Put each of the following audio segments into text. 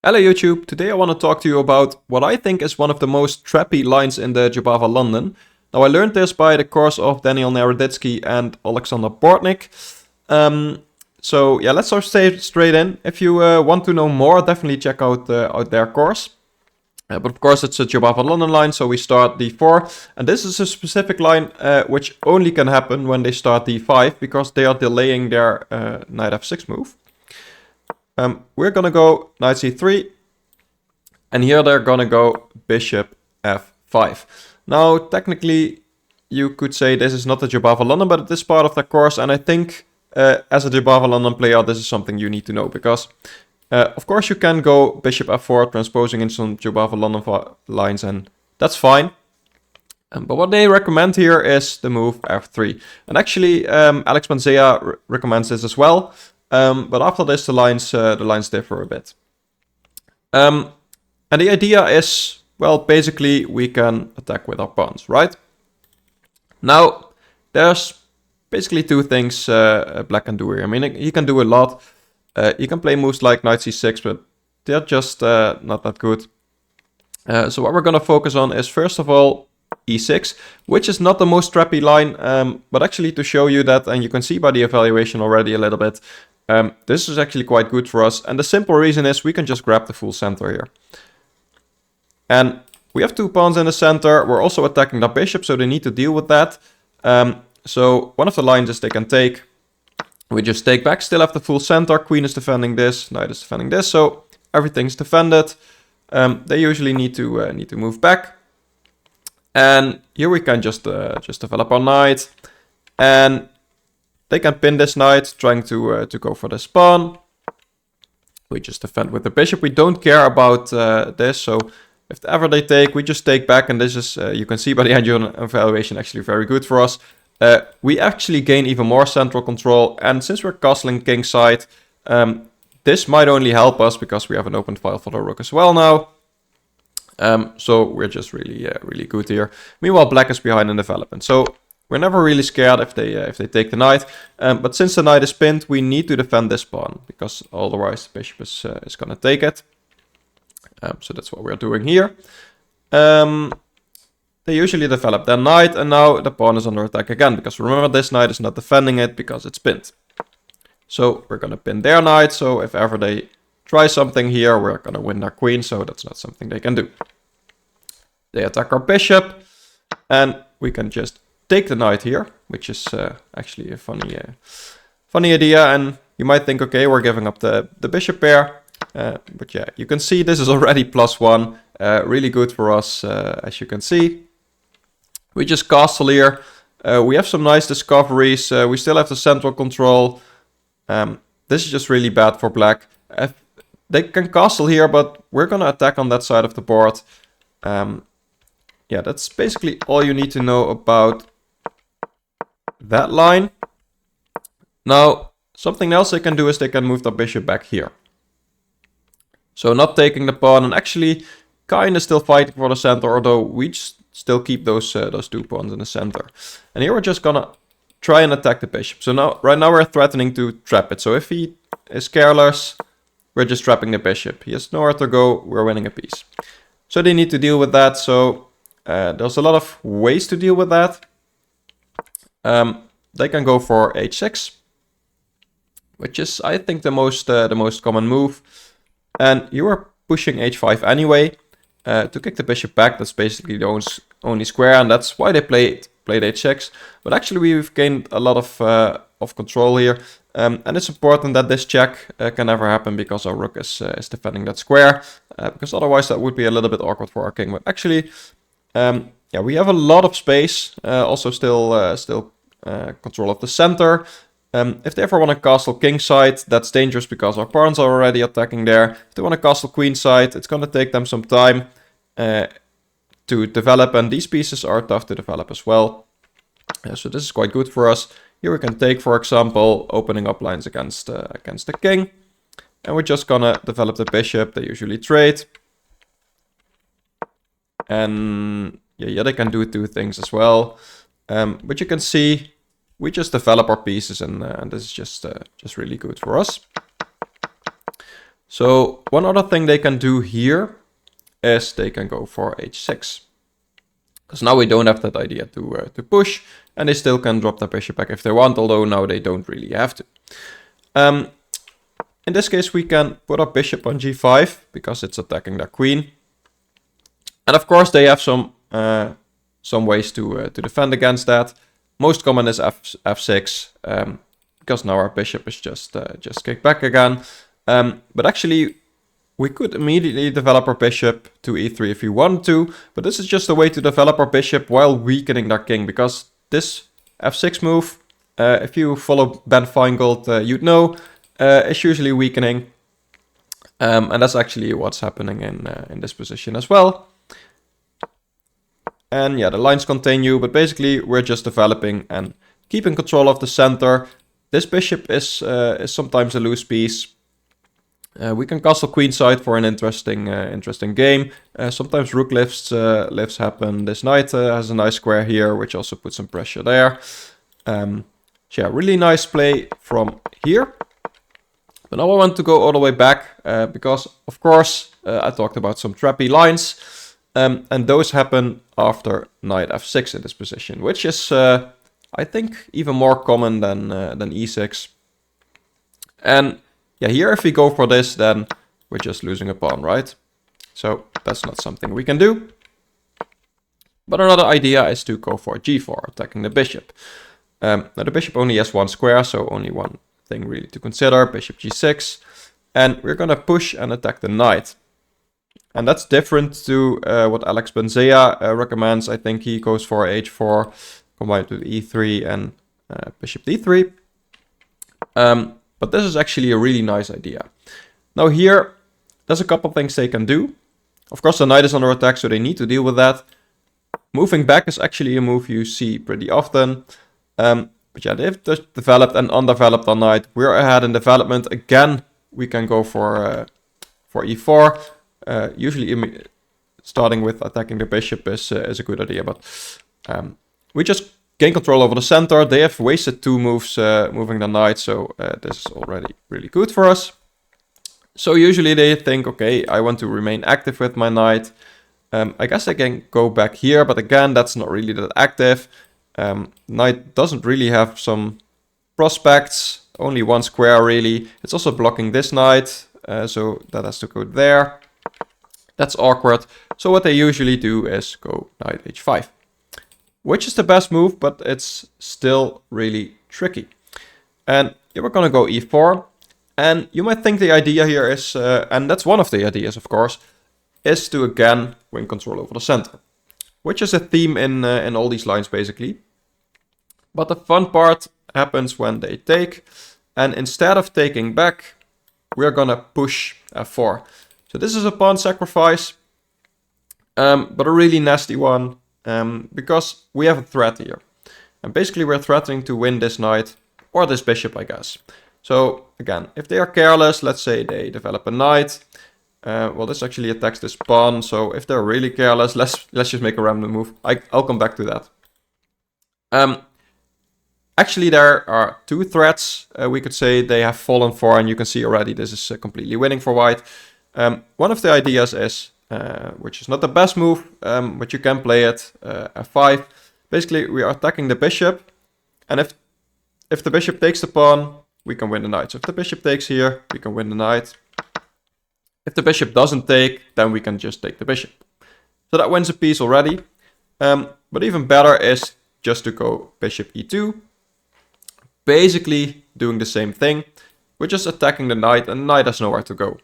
Hello YouTube, today I want to talk to you about what I think is one of the most trappy lines in the Jobava London. Now I learned this by the course of Daniel Naroditsky and Olexandr Bortnyk. So yeah, let's start straight in. If you want to know more, definitely check out their course. But of course it's a Jobava London line, so we start d4. And this is a specific line which only can happen when they start d5, because they are delaying their knight f6 move. We're gonna go knight c3, and here they're gonna go bishop f5. Now, technically, you could say this is not the Jobava London, but it is part of the course, and I think as a Jobava London player, this is something you need to know, because of course you can go bishop f4, transposing in some Jobava London lines, and that's fine. But what they recommend here is the move f3. And actually, Alex Banzea recommends this as well. But after this, the lines differ a bit. And the idea is, well, basically we can attack with our pawns, right? Now, there's basically two things black can do here. I mean, he can do a lot. He can play moves like knight c6, but they're just not that good. So what we're going to focus on is, first of all, e6, which is not the most trappy line, but actually to show you that, and you can see by the evaluation already a little bit, this is actually quite good for us. And the simple reason is we can just grab the full center here. And we have two pawns in the center. We're also attacking the bishop, so they need to deal with that. So one of the lines is they can take. We just take back, still have the full center. Queen is defending this, knight is defending this, so everything's defended. They usually need to move back. And here we can just develop our knight. And they can pin this knight, trying to go for this pawn. We just defend with the bishop. We don't care about this, so if ever they take, we just take back. And this is, you can see by the engine evaluation, actually very good for us. We actually gain even more central control. And since we're castling kingside, this might only help us because we have an open file for the rook as well now. So we're just really good here. Meanwhile, black is behind in development. So we're never really scared if they take the knight. But since the knight is pinned, we need to defend this pawn, because otherwise the bishop is going to take it. So that's what we're doing here. They usually develop their knight, and now the pawn is under attack again, because remember, this knight is not defending it because it's pinned. So we're going to pin their knight, so if ever they try something here, we're going to win their queen, so that's not something they can do. They attack our bishop, and we can just take the knight here, which is actually a funny idea. And you might think, okay, we're giving up the bishop pair. But yeah, you can see this is already +1. Really good for us, as you can see. We just castle here. We have some nice discoveries. We still have the central control. This is just really bad for black. They can castle here, but we're going to attack on that side of the board. Yeah, that's basically all you need to know about that line. Now, something else they can do is they can move the bishop back here. So not taking the pawn, and actually kind of still fighting for the center, although we still keep those two pawns in the center. And here we're just gonna try and attack the bishop. So now, right now we're threatening to trap it. So if he is careless, we're just trapping the bishop. He has nowhere to go, we're winning a piece. So they need to deal with that. So there's a lot of ways to deal with that. They can go for h6, which is, I think, the most common move. And you are pushing h5 anyway to kick the bishop back. That's basically the only square, and that's why they played h6. But actually, we've gained a lot of control here, and it's important that this check can never happen, because our rook is defending that square. Because otherwise, that would be a little bit awkward for our king. But actually, yeah, we have a lot of space. Also, still control of the center. If they ever want to castle kingside, that's dangerous because our pawns are already attacking there. If they want to castle queenside, it's going to take them some time to develop, and these pieces are tough to develop as well. So this is quite good for us. Here we can take, for example, opening up lines against the king. And we're just going to develop the bishop. They usually trade. And yeah, they can do two things as well. But you can see we just develop our pieces, and this is just really good for us. So one other thing they can do here is they can go for h6. Because now we don't have that idea to push, and they still can drop their bishop back if they want, although now they don't really have to. In this case, we can put our bishop on g5, because it's attacking their queen. And of course, they have some ways to defend against that. Most common is f6, because now our bishop is just kicked back again. But actually, we could immediately develop our bishop to e3 if we want to, but this is just a way to develop our bishop while weakening their king, because this f6 move, if you follow Ben Feingold, you'd know, is usually weakening. And that's actually what's happening in this position as well. And yeah, the lines continue, but basically we're just developing and keeping control of the center. This bishop is sometimes a loose piece. We can castle queenside for an interesting game. Sometimes rook lifts happen. This knight has a nice square here, which also puts some pressure there. So yeah, really nice play from here. But now I want to go all the way back because, of course, I talked about some trappy lines. And those happen after knight f6 in this position, which is, I think, even more common than e6. And yeah, here if we go for this, then we're just losing a pawn, right? So that's not something we can do. But another idea is to go for g4, attacking the bishop. Now the bishop only has one square, so only one thing really to consider, bishop g6. And we're gonna push and attack the knight. And that's different to what Alex Banzea recommends. I think he goes for h4, combined with e3 and bishop d3. But this is actually a really nice idea. Now here, there's a couple things they can do. Of course, the knight is under attack, so they need to deal with that. Moving back is actually a move you see pretty often. But yeah, they've just developed and undeveloped our knight. We're ahead in development. Again, we can go for e4. Usually starting with attacking the bishop is a good idea, but we just gain control over the center. They have wasted 2 moves moving the knight, so this is already really good for us. So usually they think, okay, I want to remain active with my knight. I guess I can go back here, but again, that's not really that active. Knight doesn't really have some prospects, only one square really. It's also blocking this knight, so that has to go there. That's awkward. So what they usually do is go knight h5. Which is the best move, but it's still really tricky. And here we're going to go e4. And you might think the idea here is, and that's one of the ideas of course, is to again win control over the center. Which is a theme in all these lines basically. But the fun part happens when they take. And instead of taking back, we're going to push f4. So this is a pawn sacrifice, but a really nasty one. Because we have a threat here. And basically we're threatening to win this knight, or this bishop, I guess. So again, if they are careless, let's say they develop a knight. Well, this actually attacks this pawn, so if they're really careless, let's just make a random move. I'll come back to that. Actually, there are 2 threats we could say they have fallen for, and you can see already this is completely winning for white. One of the ideas is, which is not the best move, but you can play it, f5. Basically, we are attacking the bishop, and if the bishop takes the pawn, we can win the knight. So if the bishop takes here, we can win the knight. If the bishop doesn't take, then we can just take the bishop. So that wins a piece already. But even better is just to go bishop e2. Basically doing the same thing. We're just attacking the knight, and the knight has nowhere to go.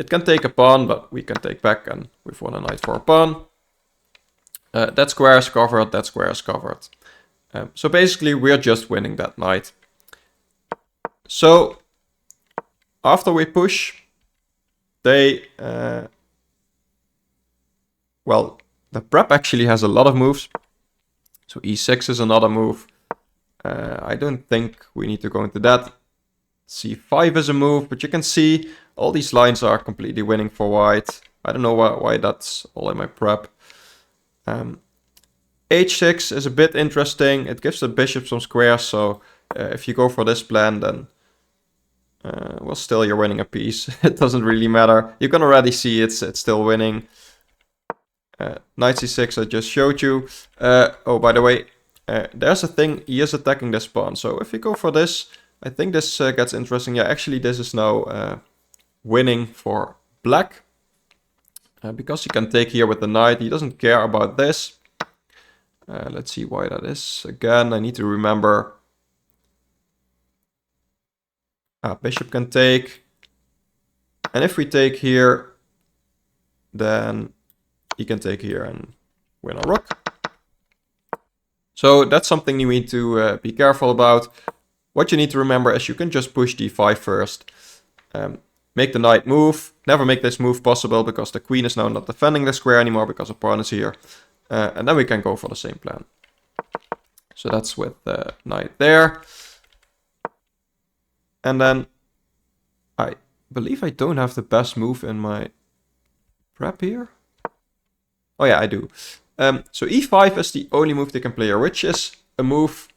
It can take a pawn, but we can take back, and we've won a knight for a pawn. That square is covered, that square is covered. So basically, we're just winning that knight. So, after we push, they... well, the prep actually has a lot of moves. So e6 is another move. I don't think we need to go into that. c5 is a move, but you can see all these lines are completely winning for white. I don't know why that's all in my prep. h6 is a bit interesting. It gives the bishop some squares, so if you go for this plan, then Well, still you're winning a piece. It doesn't really matter. You can already see it's still winning. Knight c6 I just showed you. Oh, by the way, there's a thing. He is attacking this pawn. So if you go for this, I think this gets interesting. Yeah, actually this is now winning for black. Because he can take here with the knight. He doesn't care about this. Let's see why that is. Again, I need to remember. Bishop can take. And if we take here, then he can take here and win a rook. So that's something you need to be careful about. What you need to remember is you can just push d5 first. Make the knight move. Never make this move possible because the queen is now not defending the square anymore because the pawn is here. And then we can go for the same plan. So that's with the knight there. And then I believe I don't have the best move in my prep here. Oh yeah, I do. So e5 is the only move they can play here, which is a move,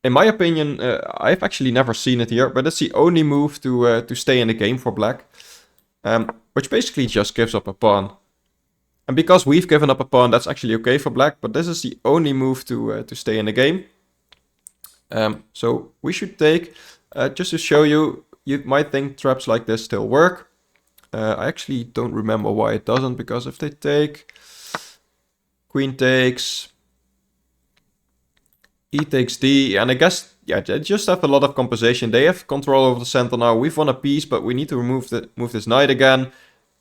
in my opinion, I've actually never seen it here, but it's the only move to stay in the game for black. Which basically just gives up a pawn. And because we've given up a pawn, that's actually okay for black, but this is the only move to stay in the game. So we should take, just to show you, you might think traps like this still work. I actually don't remember why it doesn't, because if they take, queen takes, e takes d, and I guess, yeah, they just have a lot of composition. They have control over the center now. We've won a piece, but we need to move this knight again.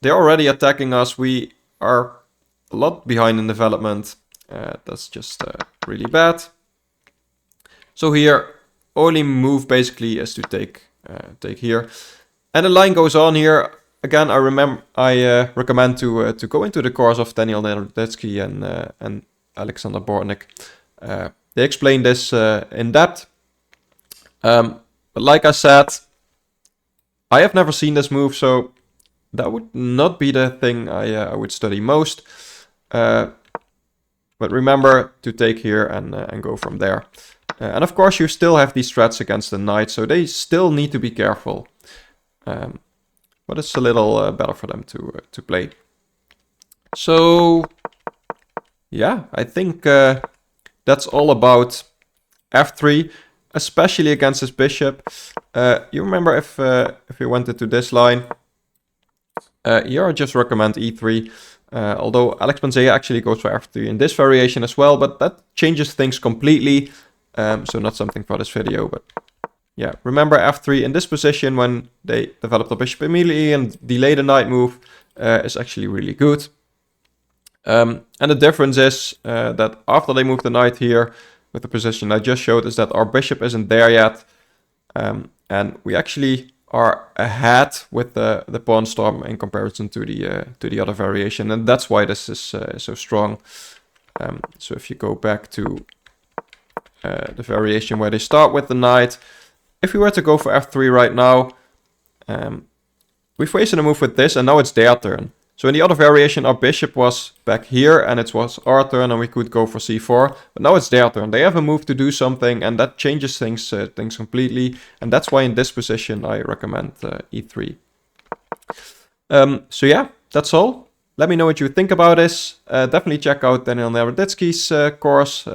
They're already attacking us. We are a lot behind in development. That's just really bad. So here, only move basically is to take here. And the line goes on here. Again, I recommend to go into the course of Daniel Naroditsky and Olexandr Bortnyk. They explain this in depth. But like I said, I have never seen this move, so that would not be the thing I would study most. But remember to take here and go from there. And of course you still have these threats against the knight, so they still need to be careful. But it's a little better for them to play. So yeah, I think that's all about f3, especially against this bishop. You remember if we went into this line, here I just recommend e3. Although Alex Banzea actually goes for f3 in this variation as well, but that changes things completely. So not something for this video, but yeah, remember f3 in this position when they develop the bishop immediately and delay the knight move is actually really good. And the difference is that after they move the knight here with the position I just showed, is that our bishop isn't there yet. And we actually are ahead with the pawn storm in comparison to the other variation, and that's why this is so strong. So if you go back to the variation where they start with the knight, if we were to go for f3 right now, we've wasted a move with this, and now it's their turn. So in the other variation, our bishop was back here, and it was our turn, and we could go for c4. But now it's their turn. They have a move to do something, and that changes things completely. And that's why in this position, I recommend e3. So yeah, that's all. Let me know what you think about this. Definitely check out Daniel Naroditsky's course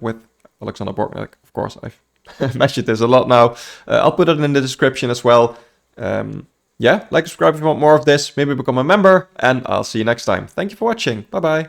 with Olexandr Bortnyk. Of course, I've mentioned this a lot now. I'll put it in the description as well. Yeah, like, subscribe if you want more of this. Maybe become a member, and I'll see you next time. Thank you for watching. Bye-bye.